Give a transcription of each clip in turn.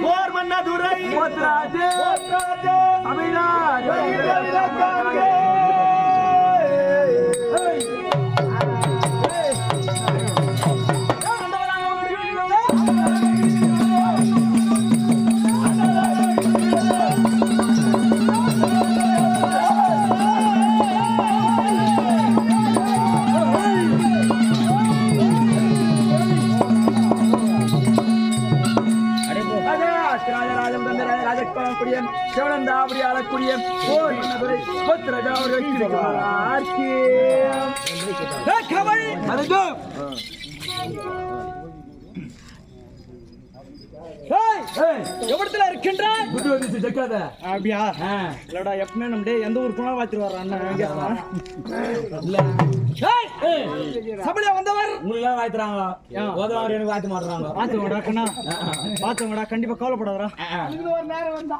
போர் மன்னதுரை போத்ராஜே தமிழ்நாடு எவ்வளத்துல இருக்கின்ற அப்படியா இல்லடா எப்பவுமே நம்ம எந்த ஊர் போனா வாத்திட்டு வர்றான் சபையில வந்தவர் உங்களுக்கு வாய்த்துறாங்களா உதவாரு எனக்கு வாய்த்து மாட்டுறாங்க பாத்துங்கடா கண்ணா பாத்துங்கடா கண்டிப்பா கவலைப்படாதடா ஒரு நேரம் வந்தா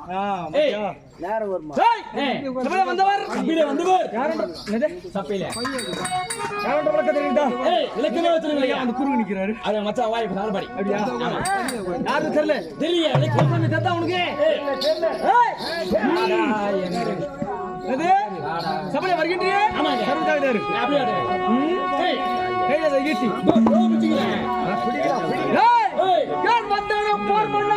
நேரம் வருமா சபையில வந்தவர் சப்பையில யாரோட விளக்க தெரியுதா இலக்கமே வச்சிருக்கீங்க அந்த குருவி நிக்கிறாரு அது மச்சான் வாய்ப்பு நாலு அப்படியா யாரும் தெரியல தெரியல உனக்கு சபையில வருகின்றியே போர் பண்ண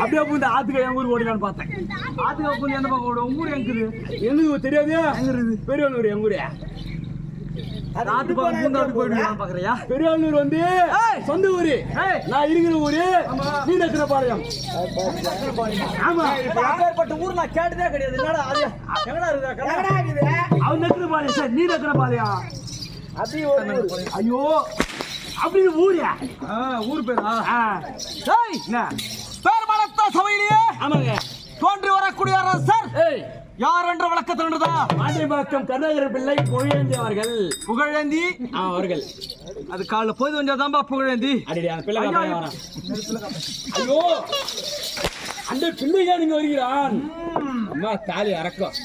அப்படியே பூந்து ஆத்துக்கு என் ஊருக்கு ஓடிலான்னு பார்த்தேன். ஆத்துக்கு பூந்து எந்த பக்கம் ஓடும்? ஊர் எங்குது? எங்களுக்கு தெரியாது. எங்குது? பெரியவனூர் எங்க ஊரு. ஆத்து பக்கம் பூந்து அப்படி போயிடுவான்னு பாக்குறியா? பெரியவனூர் வந்து சொந்த ஊரு. நான் இருக்கிற ஊரு நீ நக்கிற பாளையம். ஆமா, அப்பேற்பட்ட ஊர் நான் கேட்டதே கிடையாது. என்னடா அது எங்கடா இருக்கு? அவன் நக்கிற பாளையம் சார், நீ நக்கிற பாளையம். ஐயோ அப்படின்னு ஊரியா? ஊர் பேரா? என்ன பேர் மலத்த சபையிலேயே ஆமாங்க தோன்றி வரக்கூடிய அரசர் யார் என்ற விளக்கத்தினதா? ஆண்டிபாக்கம் கருணாகர பிள்ளை புகழேந்தி அவர்கள். புகழேந்தி அவர்கள் அது காலைல போய் வந்தாதான்பா புகழேந்தி. ஐயோ அந்த பிள்ளையா நீங்க வருகிறான். அம்மா தாலி அறக்கும்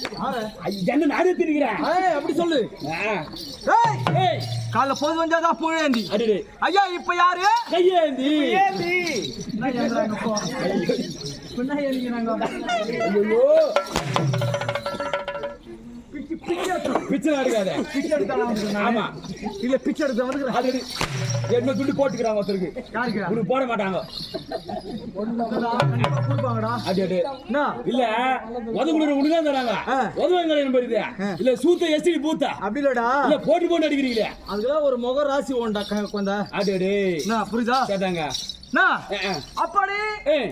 என்ன நானே திரிகிறேன் அப்படி சொல்லு. காலைல போய் வந்தாதான் புகழேந்தி. ஐயா இப்ப யாரு? கையேந்தி. ஐயோ பிச்சை எடுக்காத. பிச்சை எடுத்தாலும் வந்துருக்கேன். ஆமா இல்ல பிச்சை எடுத்து வந்துருக்கேன். அது என்ன துண்டு போட்டுக்கிறாங்க ஒருத்தருக்கு. யாருக்கு உனக்கு போட மாட்டாங்க. கண்டிப்பா கொடுப்பாங்கடா. அது என்ன இல்ல உதவுல உனக்கு தான் தராங்க. உதவுங்க என்ன இது இல்ல சூத்த எஸ்டி பூத்தா அப்படி இல்லடா. இல்ல போட்டு போட்டு அடிக்கிறீங்களே. அதுக்கெல்லாம் ஒரு முக ராசி உண்டா கொஞ்ச. அது என்ன புரியுதா? கேட்டாங்க அப்படி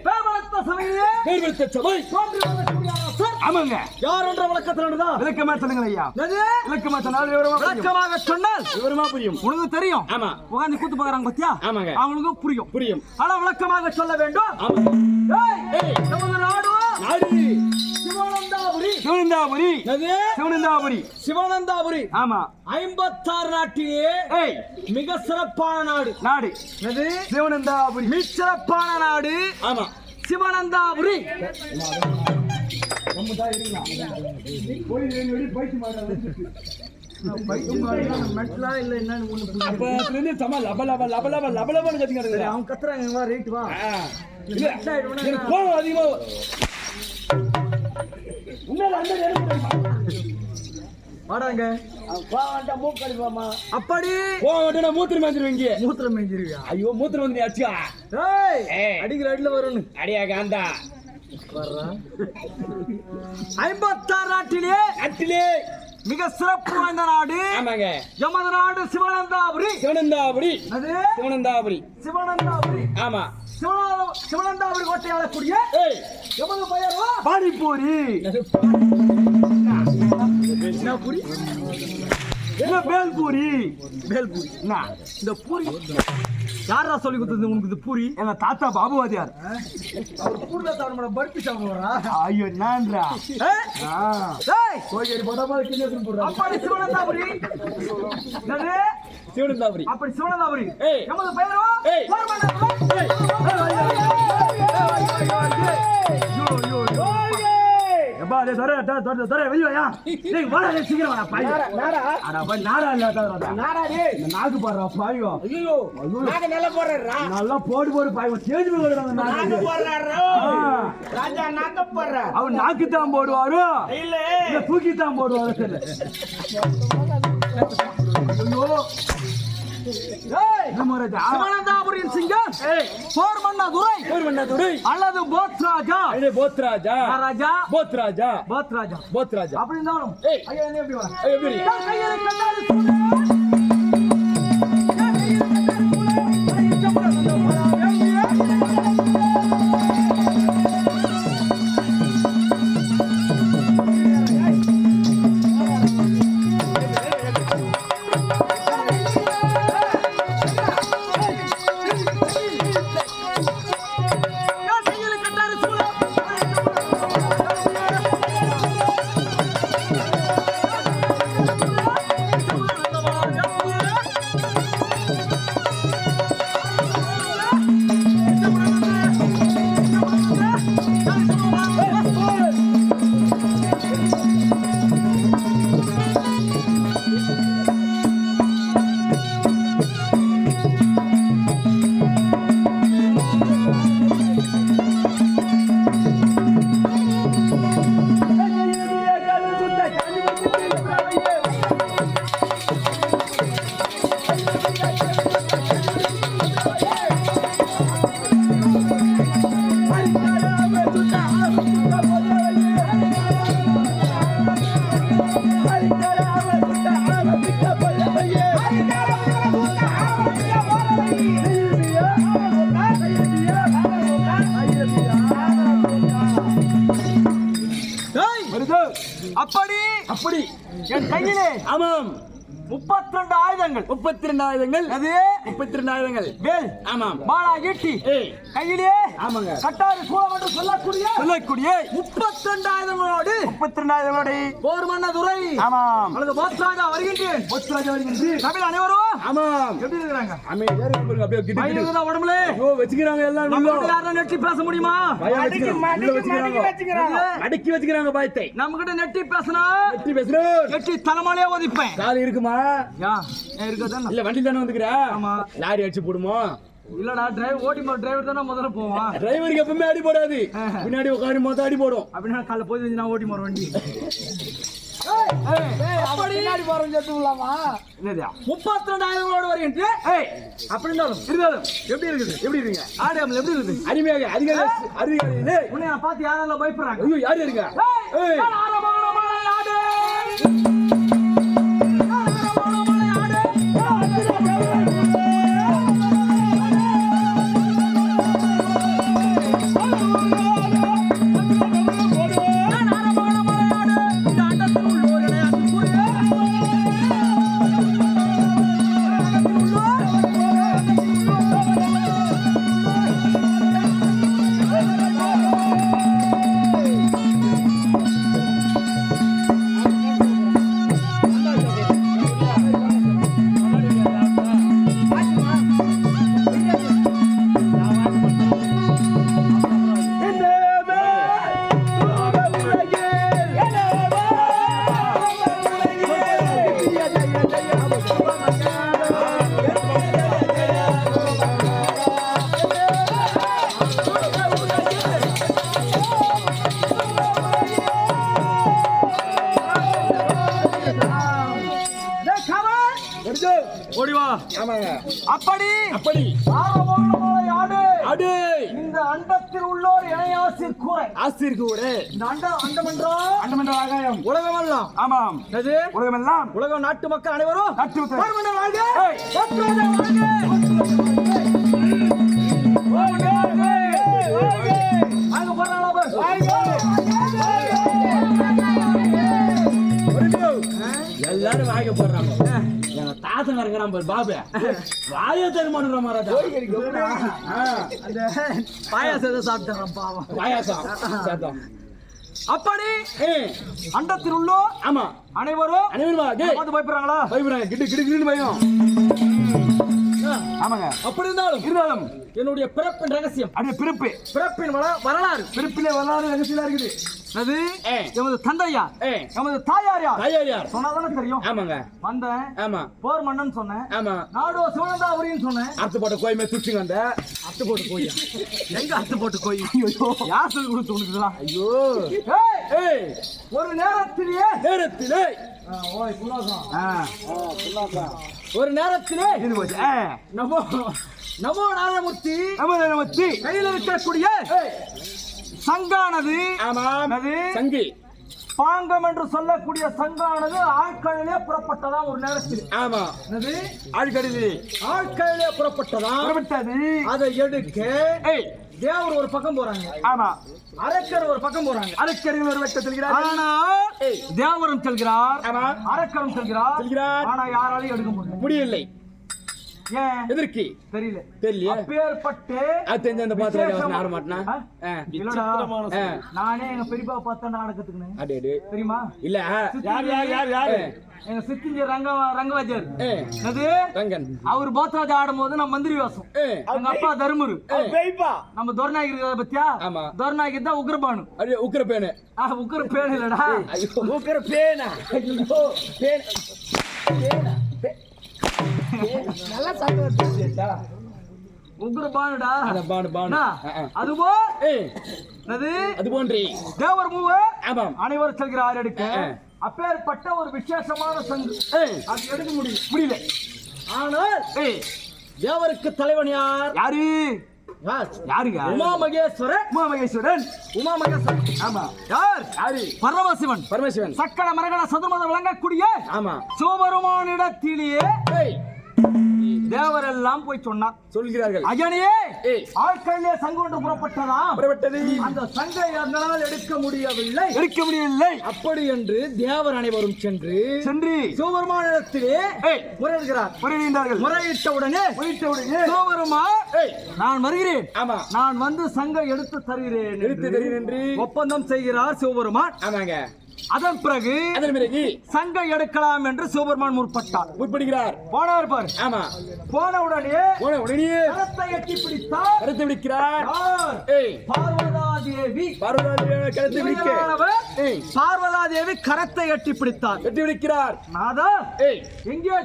பேர்வளத்த சபையிலே பேர்வளத்த சபை தோன்றி வரக்கூடிய அரசர். ஆமாங்க. யார் என்ற விளக்கத்திலடா? விளக்கமா சொல்லுங்க ஐயா. என்னது? விளக்கமா சொன்னால் விளக்கமாக சொன்னால் விவரமா புரியும். உனக்கு தெரியும். ஆமா. உட்கார்ந்து கூத்து பாக்குறாங்க பாத்தியா? ஆமாங்க. அவங்களுக்கு புரியும். புரியும். ஆனா விளக்கமாக சொல்ல வேண்டும். ஆமா. ஏய் நமது நாடு சிவானந்தாபுரி. சிவானந்தாபுரி. என்னது? சிவானந்தாபுரி. சிவானந்தாபுரி. ஆமா. 56 நாட்டிலே மிக சிறப்பான நாடு. நாடு எது? சிவானந்தாபுரி. மிக சிறப்பான நாடு. ஆமா. சிவானந்தாபுரி. மெட்லா இல்ல என்னன்னு ஒண்ணு புரியல. அப்ப அதுல தமா லப லப லப லப லப லபன்னு கத்திங்க. அவங்க கத்துறாங்க வா ரேட் வா. இல்ல எனக்கு கோவம் அதிகமா உன்னால அந்த வாடாங்க. கோவம்டா மூக்கடிப்பாமா. அப்படி கோவம்டா மூத்திரம் மேஞ்சிருவீங்க. மூத்திரம் மேஞ்சிருவியா? ஐயோ மூத்திரம் வந்து அடிச்சா. ஏய் அடிக்கிற அடில வரணும். அடியா காந்தா. வர்றா. 56 நாட்டிலே மிக சிறப்பு வாய்ந்த நாடு. ஆமாங்க. எமது நாடு சிவானந்தாபுரி. சிவானந்தாபுரி. அது சிவானந்தாபுரி. சிவானந்தாபுரி. ஆமா. சிவானந்தாபுரி கோட்டை ஆளக்கூடிய எமது பெயரோ பானிபூரி. என்ன பூரி? என்ன பேல்பூரி. பேல்பூரி. என்ன இந்த பூரி யாரா சொல்லி கொடுத்தது உனக்கு? இது பூரி எங்க தாத்தா பாபுவாதியார். அவர் பூர்ல தான பர்பி சாப்பிடுறா. ஐயோ நான்டா. டேய் கோயிரி போடாம கிண்டல் போடுறா. அப்படி சிவானந்தாபுரி. என்னது? சிவானந்தாபுரி. அப்படி சிவானந்தாபுரி. ஏய் எமது பெயரோ போர்மண்டபுரம். எப்பா டேய் தர வெளியயா. டேய் வாடா டேய் சீக்கிரம் வாடா பாய். நாடா. அட பாய் நாடா இல்ல தாடா. நாடா டேய். இந்த நாக்கு பாறா பாய்யோ. ஐயோ. நாக்கு நல்லா போடுறா. நல்லா போடு பாய். தேஞ்சு போடுறாங்க நாக்கு போடுறாரோ. ராஜா நாக்கு போடுறா. அவன் நாக்கு தான் போடுவாரோ. இல்ல தூக்கி தான் போடுவாரோ தெரியல. ஐயோ. சிவானந்தாபுரியின் சிங்கம் போர்மன்னதுரை அல்லது போத்ராஜா. போத்ராஜா. ராஜா போத்ராஜா. போத்ராஜா. போத்ராஜா. அப்படி இருந்தாலும் ஐயா என்ன எப்படி வர? எப்படி? கையில கண்டாரு சூடு. அப்படி அப்படி என் கையிலே ஆமாம் 32 ஆயுதங்கள். 32 ஆயுதங்கள். அது 32 ஆயுதங்கள். வேல் ஆமாம். பாலா ஈட்டி கையிலே ஆமாங்க. கட்டாரி சூலம் என்று சொல்லக்கூடிய 32 ஆயுதங்களோடு 32 ஆயுதங்களோடு போர்மன்னதுரை ஆமாம் அல்லது போத்ராஜா வருகின்றேன். போத்ராஜா வருகின்றேன். தமிழ் அனைவரும் ஆமாம் எப்படி இருக்காங்க? அமைதியா இருங்க. அப்படியே கிட்ட பயங்கர உடம்புல ஐயோ வெச்சுக்கறாங்க எல்லாம். நம்ம கிட்ட யாரும் நெட்டி பேச முடியுமா? மடக்கி வெச்சுக்கறாங்க. மடக்கி வெச்சுக்கறாங்க பாயத்தை. நம்ம கிட்ட நெட்டி பேசனா நெட்டி பேசுறோம். நெட்டி தலைமாலே ஓதிப்பேன். கால் இருக்குமா? யா இருக்கதானே. இல்ல வண்டி தானே வந்துக்கற. ஆமா. லாரி அடிச்சு போடுமோ? இல்லடா டிரைவர் தானே முதல்ல போவான். டிரைவருக்கு எப்பவுமே அடி போடாது. பின்னாடி உட்காரி மொத்த அடி போடும். அப்படின்னா காலைல போய் நான் ஓட்டி மாற வண்டி. பின்னாடி போறோம் சொல்லுலாமா? என்னது 32,000 வருகின்ற அப்படி இருந்தாலும் எப்படி இருக்குது? எப்படி இருக்கீங்க? ஆடியாமல் எப்படி இருக்குது? அருமையாக அதிகாரி உன்னை நான் பார்த்து யாரெல்லாம் பயப்படுறாங்க? ஐயோ யாரு இருக்கா? ஓடிவா. அப்படி ஆடு இந்த அண்டத்தில் உள்ளோர் ஆசிர்கூரை. இந்த அண்டம் என்றால் ஆகாயம், உலகமெல்லாம். ஆமாம், அது உலகமெல்லாம் உலகம் நாட்டு மக்கள் அனைவரும் நாட்டு மக்கள். பரமண்டம் வாழ்க. வாங்க போறாங்களா பாரு. எல்லாரும் வாங்க போடுறாங்க. எங்க தாத்தன் இருக்கிறான் பாரு பாபு, வாய தருமானுற மாதிரி அந்த பாயாசத்தை சாப்பிட்டான் பாவம். பாயாசம் சாப்பிட்டோம். அப்படி அண்டத்தில் உள்ளோ ஆமா அனைவரும் பார்த்து பயப்படுறாங்களா? பயப்படுறாங்க. கிட்டு கிட்டு கிட்டு பயம். ஆமாங்க. அப்படி இருந்தாலும் என்னுடைய பிறப்பின் ரகசியம், அப்படியே பிறப்பின் வரலாறு, பிறப்பிலே வரலாறு ரகசியம் இருக்குது. அது எமது தந்தையார் எமது தாயார் யார் சொன்னாதானே தெரியும். ஆமாங்க. வந்தேன். ஆமா. போர் மன்னன் சொன்னேன். ஆமா. நாடோ சிவனந்தாபுரின்னு சொன்னேன். அத்து போட்ட கோய் மேல சுற்றி வந்த. அத்து போட்டு கோய் எங்க? அத்து போட்டு கோய் யார் சொல்லி கொடுத்து உனக்குதா? ஐயோ ஒரு நேரத்திலே ஒரு நேரத்திலே நமோ நாராயணமூர்த்தி கையில் இருக்கக்கூடிய சங்கானது சங்கி பாங்கம் என்று சொல்லக்கூடிய சங்கானது ஆழ்கடலே புறப்பட்டதா ஒரு நேரத்தில். ஆமா. ஆழ்கடலே புறப்பட்டதா. அதை எடுக்க தேவர் ஒரு பக்கம் போறாங்க. ஆமா. அரக்கர் ஒரு பக்கம் போறாங்க. அரக்கர்கள் ஒரு பக்கம் செல்கிறார். ஆனா தேவரும் செல்கிறார், அரக்கரும் செல்கிறார். ஆனா யாராலையும் எடுக்க முடியவில்லை. ஏன்? எதற்கு தெரியல. அப்பேற்பட்டு அந்த பாத்திரம் ஆட மாட்டேனா? நானே எங்க பெரியப்பா பார்த்தா நாடகத்துக்கு தெரியுமா? இல்ல யார் எங்க சித்திஞ்சி ரங்கவாஜர் அவர் போத்தாஜ் ஆடும் போது நம்ம மந்திரி வாசம். எங்க அப்பா தர்மரு நம்ம துர்நாயகி இருக்கிறத பத்தியா? துர்நாயகி தான் உக்ரபானு. உக்ரபேனு. உக்ரபேனு இல்லடா, உக்ரபேனா. நல்லா சாப்பிட்டு உக்ரபானுடா. அது போன்றே தேவர் மூவர் அனைவரும் செல்கிறார் எடுக்க. அப்பேற்பட்ட ஒரு விசேஷமான சங்கு அது எடுக்க முடியல. ஆனால் தேவருக்கு தலைவன் யாரு? யாருங்க? உமாமகேஸ்வரன். ஆமா. யாரு? பரமசிவன். சக்கர மரகண சதுர்மதம் விளங்கக்கூடிய ஆமா சிவபெருமானிடத்திலேயே தேவரெல்லாம் போய் சொல்கிறார்கள். அஜனே ஆட்களிலே சங்கு ஒன்று புறப்பட்டது. அந்த சங்கை அதனால் எடுக்க முடியவில்லை. அப்படி என்று தேவர் அனைவரும் சென்று சிவபெருமானிடத்திலே முறையிடுகிறார்கள். முறையிட்ட உடனே சிவபெருமான் நான் வருகிறேன், நான் வந்து சங்கை எடுத்து தருகிறேன் என்று ஒப்பந்தம் செய்கிறார் சிவபெருமான். ஆமாங்க. அதன் பிறகு சங்கை எடுக்கலாம் என்று சிவபெருமான் முற்படுகிறார். போனார் பாரு. ஆமா. போன உடனே கரத்தை எட்டி பிடிக்கிறார். பார்வதாதேவி கரத்தை எட்டி பிடித்தார். நாதா எங்கே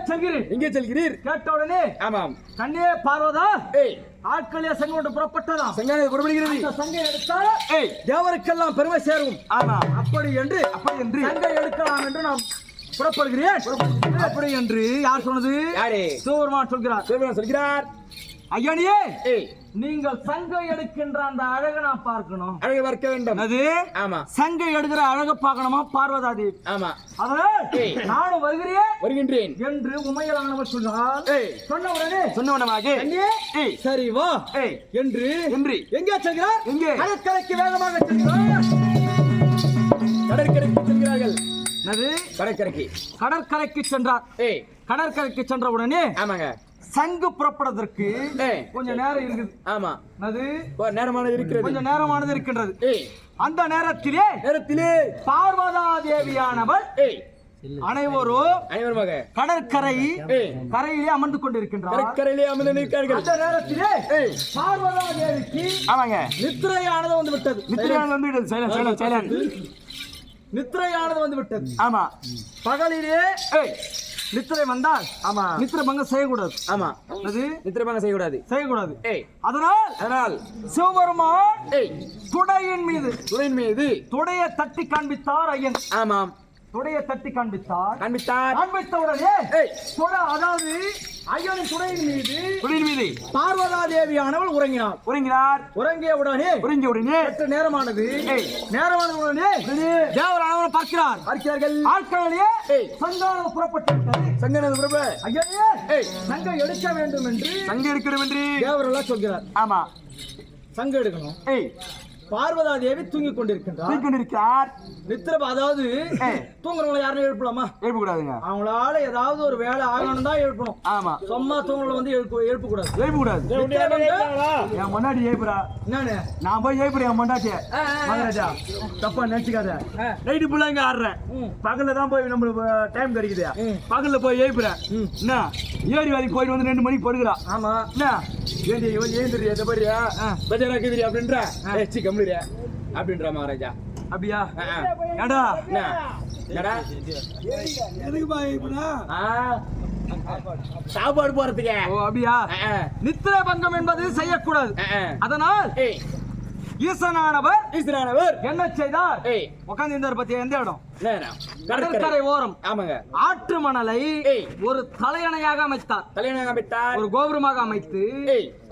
செல்கிறீர்? கேட்ட உடனே ஆமாம் கண்ணே பார்வதா ஆட்களே சங்கம் ஒன்று புறப்பட்டதாம். சங்கம் புறப்படுகிறது. அந்த சங்கம் எடுத்தால் தேவருக்கெல்லாம் பெருமை சேரும். ஆமா, அப்படி என்று சங்கம் எடுக்கலாம் என்று நாம் புறப்படுகிறேன். அப்படி என்று யார் சொன்னது? சிவபெருமான் சொல்கிறார். சிவபெருமான் சொல்கிறார், ஐயனியே நீங்கள் சங்கம் எடுக்கின்ற அந்த அழகை நான் பார்க்கணும். அழகை பார்க்க வேண்டும். அது ஆமா, சங்கம் எடுக்கிற அழகை பார்க்கணுமா பார்வதாதேவி? ஆமா, அதனால் நானும் வருகின்றேன் என்று உமையலானவர் சொன்னார். சொன்னவனமாக சரி வா என்று எங்கே செல்கிறார்? எங்கே? கடற்கரைக்கு வேகமாக செல்கிறார். கடற்கரைக்கு செல்கிறார்கள். கடற்கரைக்கு சென்றார். கடற்கரைக்கு சென்ற உடனே ஆமாங்க, சங்கு புறப்படுவதற்கு கொஞ்சம் நேரம் இருக்குது. ஆமா, அது நேரமானது இருக்கிறது. கொஞ்சம் நேரமானது இருக்கின்றது. அந்த நேரத்திலே பார்வதா தேவியானவள் அனைவரும் கரையிலே அமர்ந்து கொண்டிருக்கின்றார். அந்த நேரத்திலே பார்வதா தேவிக்கு நித்திரையானது வந்து விட்டது. நித்திரையானது வந்து விட்டது. ஆமா, பகலிலே நித்திரை வந்தால் நித்திரை பங்கம் செய்யக்கூடாது. ஆமா, அது நித்திரை பங்கம் செய்யக்கூடாது. அதனால் சிவபெருமான் துடையின் மீது துடையை தட்டி காண்பித்தார் ஐயன். ஆமாம், துடையை தட்டி காண்பித்த உடனே அதாவது ஐயனின் துடையின் மீது பார்வதா தேவியானவள் உறங்கிய உடனே நேரமானது உடனே தேவரானவர் பார்க்கிறார்கள். ஆட்களிலே சங்கானது புறப்பட்டு ஐயனே சங்கம் எடுக்க வேண்டும் என்று தேவரெல்லாம் சொல்கிறார். ஆமா, சங்கம் எடுக்கணும். பார்வதா தேவி தூங்கிக் கொண்டிருக்கிறார். நித்திரபா, அதாவது தூங்குறவங்களை யாரும் எழுப்பலாமா? எழுப்பக்கூடாதுங்க. அவங்களால ஏதாவது ஒரு வேலை ஆகணும் தான் எழுப்பணும். ஆமா, சும்மா தூங்குறவங்களை வந்து எழுப்பக்கூடாது. என் முன்னாடி எழுப்புறா, என்னன்னு நான் போய் எழுப்புறேன். என் முன்னாடியே மகாராஜா தப்பா நினைச்சுக்காத. நைட்டு ஃபுல்லா இங்க ஆடுறேன். பகல்ல தான் போய் நம்மளுக்கு டைம் கிடைக்குது. பகல்ல போய் எழுப்புறேன். என்ன ஏரி வேலைக்கு போயிட்டு வந்து 2 மணிக்கு படுக்கிறா. ஆமா, என்ன ஏந்திரியா எதை பாரியா பஜாராக்குதிரி அப்படின்ற அப்படின்ற மகாராஜா. அப்படியா? ஏடா சாப்பாடு போறதுக்கு. அப்படியா? நித்திரை பங்கம் என்பது செய்யக்கூடாது. அதனால் ஈசனானவர் என்ன செய்தார்? உட்கார்ந்து இருந்தார் பத்தியா? எந்த இடம்? கடற்கரை ஓரம். ஆமாங்க, ஆற்று மணலை ஒரு தலையணையாக அமைத்தார். ஒரு கோபுரமாக அமைத்து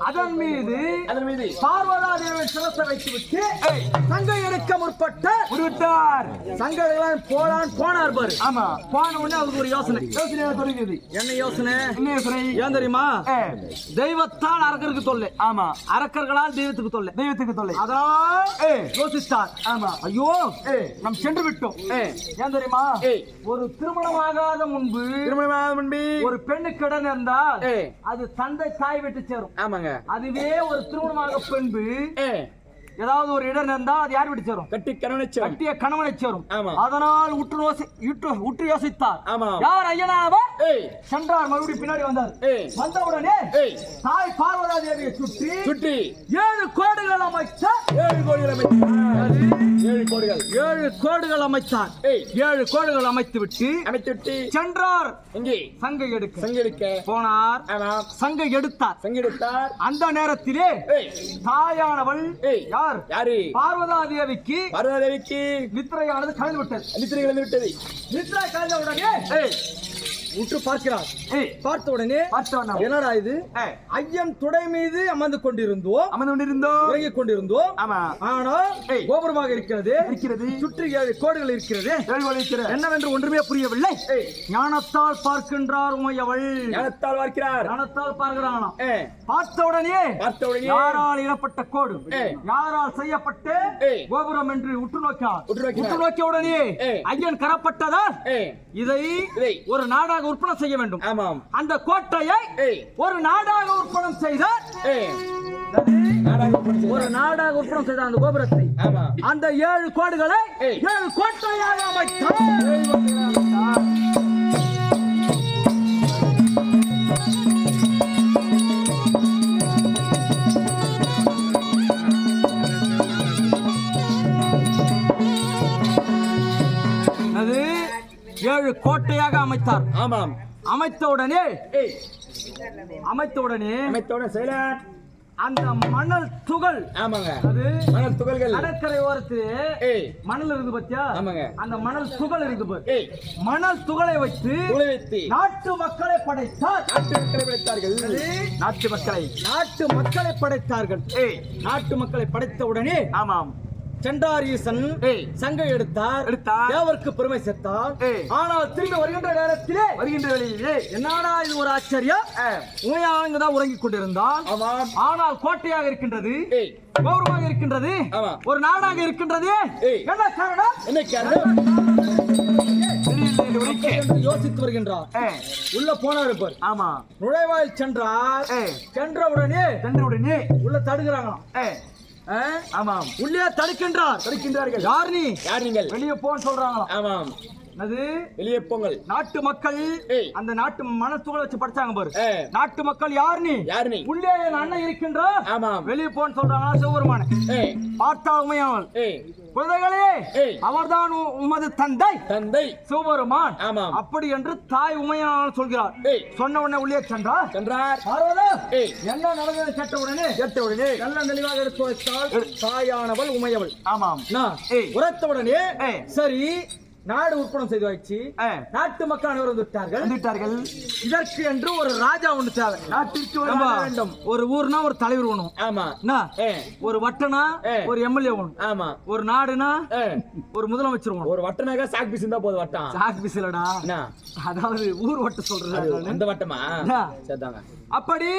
அதன் மீது பார்வதா தேவி சிரசை வைத்துவிட்டு சங்கம் எடுக்க முற்பட்டார். சங்கம் போனார் பாரு. ஆமா, போன உடனே அதுக்கு ஒரு யோசனை தொடங்கியது. என்ன யோசனை? ஏன் தெரியுமா? தெய்வத்தால் அரக்கருக்கு தொல்லை. ஆமா, அரக்கர்களால் தெய்வத்துக்கு தொல்லை. அதான் யோசித்தார். ஆமா, ஐயோ நாம் சென்று விட்டோம். ஏன் தெரியுமா? ஒரு திருமணமாகாத முன்பு ஒரு பெண்ணுக்கு இடம் இருந்தால் அது தந்தை தாய் விட்டு சேரும். ஆமாங்க, அதுவே ஒரு திருமணமாக பெண்பு ஏதாவது ஒரு இடம் இருந்தா அது யார் விட்டு சேரும்? கட்டிய கணவனை சேரும். அதனால் உற்று யோசித்தார். யார்? ஐயனானவர் சென்றார். மறுபடியும் பின்னாடி வந்தார். வந்தவுடனே தாய் பார்வதா தேவியை சுற்றி 7 கோடுகள் அமைத்தார். 7 கோடுகள் அமைத்தார். 7 கோடுகள் அமைத்துவிட்டு சென்றார். இங்கே சங்கை எடுக்க போனார். சங்கை எடுத்தார். அந்த நேரத்திலே தாயானவள் யாரு? பார்வதா தேவிக்கு நித்திரையானது கலந்து விட்டது. நித்திரை கலந்த உடனே உற்று பார்க்கிறார். பார்த்த உடனே என்னடா இது? ஐயன் துடை மீது அமர்ந்து கொண்டிருந்தோம், உறங்கிக் கொண்டிருந்தோம். ஆனால் கோபுரமாக இருக்கிறது. சுற்றி 7 கோடுகள் இருக்கிறது. என்னவென்று ஒன்றுமே புரியவில்லை. ஞானத்தால் பார்க்கின்றார் உமையவள். ஞானத்தால் பார்க்கிறானாம். பார்த்த உடனே யாரால் இடப்பட்ட கோடு, யாரால் செய்யப்பட்ட கோபுரம் என்று உற்று நோக்கிய உடனே ஐயன் கரப்பட்டதால் இதை ஒரு நாடாக உற்பத்தி செய்ய வேண்டும். அந்த கோட்டையை ஒரு நாடாக உற்பத்தி செய்தார். அந்த கோபுரத்தை அந்த 7 கோடுகளை 7 கோட்டையாக அமைத்தார். அது 7 கோட்டையாக அமைத்தார். அமைத்த உடனே அமைத்தவுடனே செயலன் அந்த மணல் துகள், ஆமாங்க, அது மணல் துகள்கள் கடற்கரை ஓரத்திலே மணல் இருந்து பத்தியா, ஆமாங்க, அந்த மணல் துகள் இருக்கு. மணல் துகளை வைத்து நாட்டு மக்களை படைத்தார். நாட்டு மக்களை படைத்தார்கள். நாட்டு மக்களை படைத்த உடனே ஆமாம் சென்றார் ஈசன் சங்கை எடுத்தார். தேவருக்கு பெருமை சேர்த்தார். ஆனால் திரும்பி வருகின்ற நேரத்திலே என்னடா இது ஒரு ஆச்சரியம், உமையானங்கதான் உறங்கிக் கொண்டிருந்தான். ஆனால் கோட்டையாக இருக்கின்றது, கௌரவமாக இருக்கின்றது, ஒரு நாடாக இருக்கின்றது. என்ன காரணம்? என்ன காரணம்? யோசித்து வருகின்றார். உள்ள போனார். ஆமா, நுழைவாயில் சென்றார். சென்றவுடனே உள்ள தடுக்கிறாங்களாம். ஆமாம், உள்ளே தடுக்கின்றார்கள். யார் நீ? யார் நீங்கள்? வெளியே போன்னு சொல்றாங்களா? ஆமாம், அது வெளியே போங்கள். நாட்டு மக்கள் அந்த நாட்டு மனத்துகளை வச்சு படிச்சாங்க பாரு. நாட்டு மக்கள் யார் நீ? உள்ளே என் அண்ணன் இருக்கின்றார். ஆமாம், வெளியே போன்னு சொல்றாங்களா? சிவபெருமான பார்த்தா உமையாமல் குழந்தைகளே, அவர்தான் உமது தந்தை சிவபெருமான். ஆமாம், அப்படி என்று தாய் உமையானால் சொல்கிறார். சொன்ன உடனே உள்ளே சென்றார். என்ன நடந்தது கேட்ட உடனே நல்ல தெளிவாக எடுத்து வைத்தால் தாயானவள் உமையவள். ஆமாம், உரைத்த உடனே சரி, நாடு உற்பணம் செய்து வச்சு நாட்டு மக்கள் அனைவரும் வந்துட்டார்கள். இதற்கு என்று ஒரு ராஜா ஒன்று தேவை. நாட்டிற்கு வேண்டும். ஒரு ஊர்னா ஒரு தலைவர் வேணும். ஆமா, ஒரு வட்டனா ஒரு எம்எல்ஏ வேணும். ஆமா, ஒரு நாடுனா ஒரு முதலமைச்சர் வேணும். ஒரு வட்டனாக சாக் பீஸ் இருந்தா போதும். வட்டம் சாக் பீஸ் இல்லடா, அதாவது ஊர் வட்டம் சொல்றது. அந்த வட்டமா? அப்படி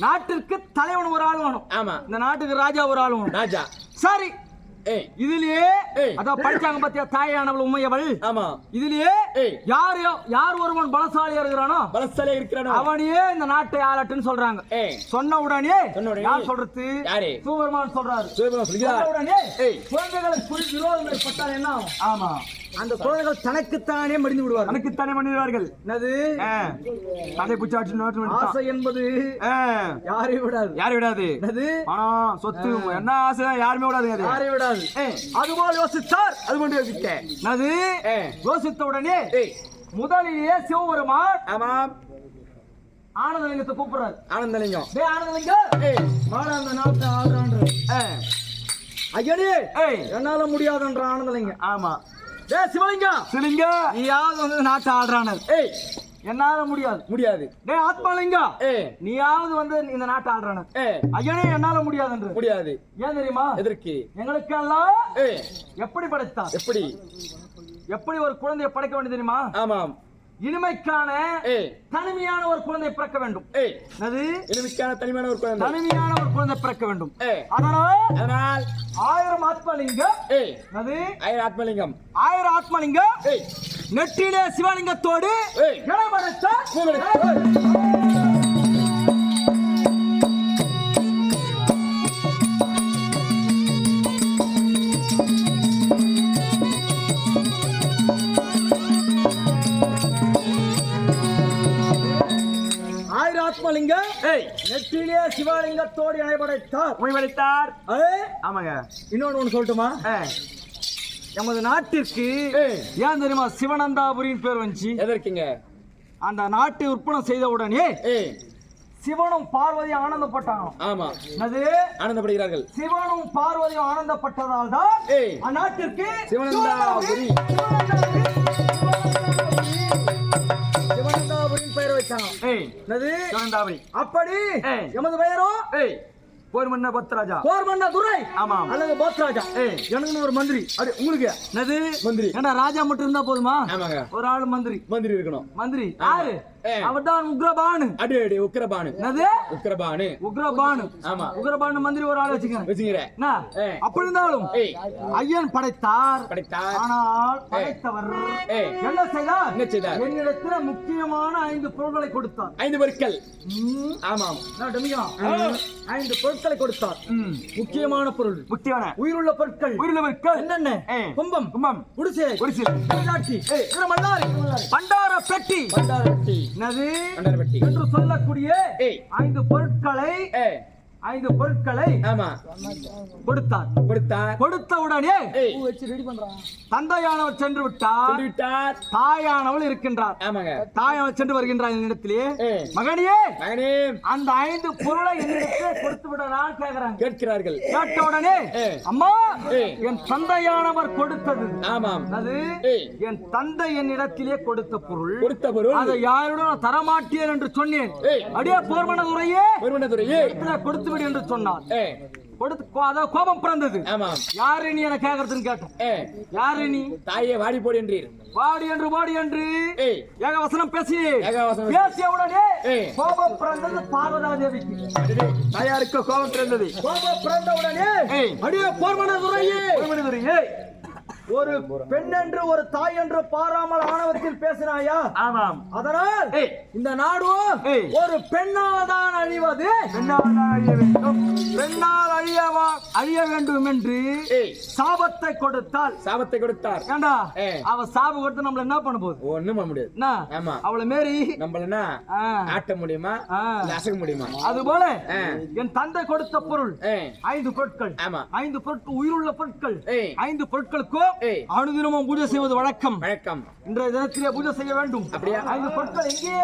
நாட்டிற்கு தலைவன் ஒரு ஆள் வேணும். ஆமா, இந்த நாட்டுக்கு ராஜா ஒரு ஆள் வேணும். ராஜா சரி, இதுலயே அதான் படிச்சாங்க பாத்தியா, தாயானவள் உமையவள். ஆமா, இதுலயே யார் ஒருவன் பலசாலியா இருக்கிறானோ அவனையே இந்த நாட்டை ஆளட்டுன்னு சொல்றாங்க. சொன்ன உடனே யார் சொல்றது? சிவபெருமான் சொல்றாரு. உடனே குழந்தைகளுக்கு விரோதம் ஏற்பட்டால் என்ன? ஆமா, அந்த குழந்தைகள் தனக்குத்தானே மடிந்து விடுவார்கள். என்னது? அதை புச்சாச்சு. ஆசை என்பது யாரையும் விடாது. என்னது? பணம், சொத்து, என்ன ஆசை யாருமே விடாது. யாரையும் விடாது. அதுபோல் யோசித்தார். அது கொண்டு யோசித்தேன். யோசித்த உடனே முதலிலேயே சிவபெருமான் ஆமாம் ஆனந்தலிங்கத்தை கூப்பிடுறாரு. ஆனந்தலிங்கம் அந்த நாட்டை ஆடுறான். ஐயனே, என்னால முடியாதுன்ற ஆனந்தலிங்கம். ஆமா, சிவலிங்கம் நீயாவது வந்து நாட்டை ஆடுறான. என்னால முடியாது. டே ஆத்மாலிங்கம், நீயாவது வந்து இந்த நாட்டை ஆடுறான. ஐயனே, என்னால முடியாது. ஏன் தெரியுமா? எதற்கு? எங்களுக்கெல்லாம் எப்படி படைத்தா? எப்படி ஒரு குழந்தையை படைக்க வேண்டும் தெரியுமா? ஆமாம், இனிமைக்கான தனிமையான ஒரு குழந்தை பிறக்க வேண்டும். தனிமையான ஒரு குழந்தை பிறக்க வேண்டும். அதனால் 1000 ஆத்மலிங்கம். 1000 ஆத்மலிங்கம் நெற்றிலே சிவலிங்கத்தோடு நெற்றிலே சிவலிங்கத்தோடு இணைபடைத்தார். ஆமாங்க, இன்னொன்னு ஒண்ணு சொல்லட்டுமா? நமது நாட்டிற்கு ஏன் தெரியுமா சிவனந்தாபுரின்னு பேர் வந்துச்சு? எதற்குங்க? அந்த நாட்டை உற்பணம் செய்த உடனே சிவனும் பார்வதியும் ஆனந்தப்பட்டாங்க. ஆமா, அது ஆனந்தப்படுகிறார்கள். சிவனும் பார்வதியும் ஆனந்தப்பட்டதால் தான் அந்நாட்டிற்கு சிவனந்தாபுரி பெயர் வைத்தாங்க. அப்படி எமது பெயரோ போர்மன்ன பத்ராஜா, போர்மன்ன துரை. ஆமா, அல்லது போத்ராஜா. எனக்கு ஒரு மந்திரி. உங்களுக்கு என்னது மந்திரி? ஏன்னா ராஜா மட்டும் இருந்தா போதுமா? ஒரு ஆளு மந்திரி இருக்கணும். மந்திரி யாரு? அவர்தான் உக்ரபானு. அடே உக்ரபானு. என்னது? உக்ரபானு. ஆமா, உக்ரபானு மந்திரி ஒரு ஆள் வச்சுக்கிறேன். அப்படி இருந்தாலும் ஐயன் படைத்தார். ஆனால் படைத்தவர் என்ன செய்தார்? என்னிடத்துல முக்கியமான 5 பொருட்களை கொடுத்தார். 5 பொருட்கள். ஆமாம், 5 பொருட்களை கொடுத்தார். முக்கியமான பொருள், முக்கியமான உயிருள்ள பொருட்கள். என்னென்ன? கும்பம், குடிசை, பண்டார பெட்டி என்று சொல்லக்கூடிய 5 பொருட்களை 5 பொருட்களை கொடுத்தார். கொடுத்த உடனே தந்தையானவர் சென்று விட்டார். தாயானவள் இருக்கின்றார். தாயானவள் சென்று வருகின்றார் என்னிடத்திலே. மகனே அந்த 5 பொருளை என்னிடத்திலே கொடுத்து விடலாம் கேட்கிறார்கள். கேட்ட உடனே அம்மா என் தந்தையானவர் கொடுத்தது. அது என் தந்தை என்னிடத்திலே கொடுத்த பொருள். அதை யாருடன் தரமாட்டேன் என்று சொன்னேன். அடியே போர்மனதுரையே கொடுத்து விடு என்று சொன்னார். கோபம் பிறந்தது. யாரு நீ என கேட்கறதுன்னு கேட்டேன். யாரு நீ? தாயே வாடி போடி என்றீர். வாடி என்று ஏகவசனம் பேசிய உடனே கோபம் பிறந்தது பார்வதா தேவிக்கு. தாயாருக்கு கோபம் பிறந்தது. கோபம் பிறந்த உடனே அடியே போர்மனதுரையே ஒரு பெண் என்று ஒரு தாய் என்று பாராமல் ஆணவத்தில் பேசினாயா? ஆமாம். அதனால் இந்த நாடு ஒரு பெண்ணால் தான் அழிவது. பெண்ணால் அழிய வேண்டும் என்று சாபத்தை கொடுத்தார். ஏண்டா அவ சாபம் கொடுத்து நம்மள என்ன பண்ண போகுது? ஒண்ணும் பண்ண முடியாது. அவளை மாரி நம்மள ஆட்ட முடியுமா? அசைக்க முடியுமா? அது போல என் தந்தை கொடுத்த பொருள் 5 பொருட்கள். 5 பொருட்கள் உயிருள்ள பொருட்கள். 5 பொருட்களுக்கும் அனுதினமும் பூஜை செய்வது வழக்கம். இன்றைய தினத்திலே பூஜை செய்ய வேண்டும். அப்படியே 5 பொருட்கள் எங்கே?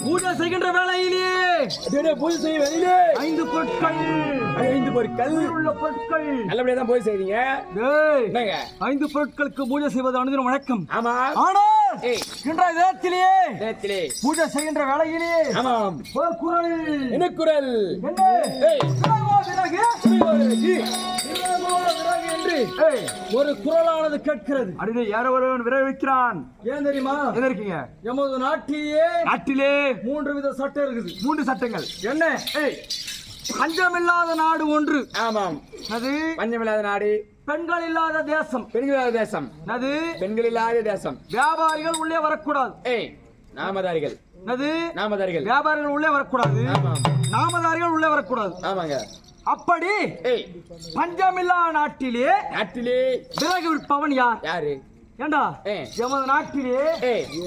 பூஜை செய்கின்ற வேளையிலே பூஜை செய்ய வெளியிலே 5 பொருட்கள் 5 பொருட்கள் உள்ள பொருட்கள் நல்லபடியா தான் பூஜை செய்றீங்க. டேய் என்னங்க 5 பொருட்களுக்கு பூஜை செய்வது அனுதினம் வழக்கம். ஆமா. ஆனால் ஏய் இன்றைய நேரத்திலே பூஜை செய்கின்ற வேளையிலே ஆமாம் ஒரு குரல். என்ன குரல்? என்ன? ஏய் ஒரு குரலானது கேட்கிறது. அடியே யாரோ ஒருவன் விரைவிக்கிறான். ஏன் தெரியுமா? எங்க இருக்கீங்க? எமது நாட்டிலே 3 வித சட்டம் இருக்குது. 3 சட்டங்கள். என்ன? பஞ்சமில்லாத நாடு ஒன்று. ஆமாம். அது பஞ்சமில்லாத நாடு. பெண்கள் இல்லாத தேசம். பெண்கள் இல்லாத தேசம். அது பெண்கள் இல்லாத தேசம். வியாபாரிகள் உள்ளே வரக்கூடாது. நாமதாரிகள். அது நாமதாரிகள். வியாபாரிகள் உள்ளே வரக்கூடாது. ஆமாம். நாமதாரிகள் உள்ளே வரக்கூடாது. ஆமாங்க. அப்படி பஞ்சமில்லா நாட்டிலே விறகு விற்பவன் யாரு? ஏண்டா எமது நாட்டிலே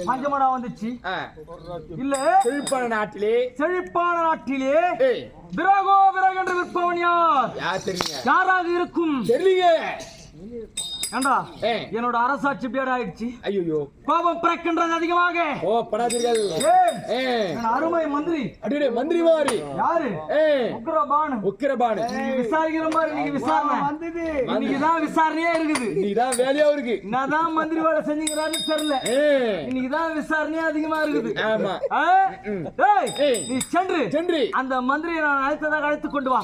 பஞ்சமடா வந்துச்சு இல்ல? செழிப்பான நாட்டிலே விறகு என்று விற்பவன் யார் தெரியுங்க? யாராக இருக்கும் தெரியல. ஏண்டா என்னோட அரசாட்சி பேர் ஆயிடுச்சு. ஐயோ கோபம் பிறக்கின்றது அதிகமாக. ஓ படாதீர்கள். அருமை மந்திரி. அடியே மந்திரி மாதிரி யாரு? உக்கிரபானு விசாரிக்கிற மாதிரி நீங்க விசாரணை வந்தது. இன்னைக்குதான் விசாரணையே இருக்குது. இன்னைக்குதான் வேலையா இருக்கு. என்னதான் மந்திரி வேலை செஞ்சீங்கறான்னு தெரியல. இன்னைக்குதான் விசாரணையே அதிகமா இருக்குது. ஆமா. நீ சென்று அந்த மந்திரியை நான் அழைத்துக் கொண்டு வா.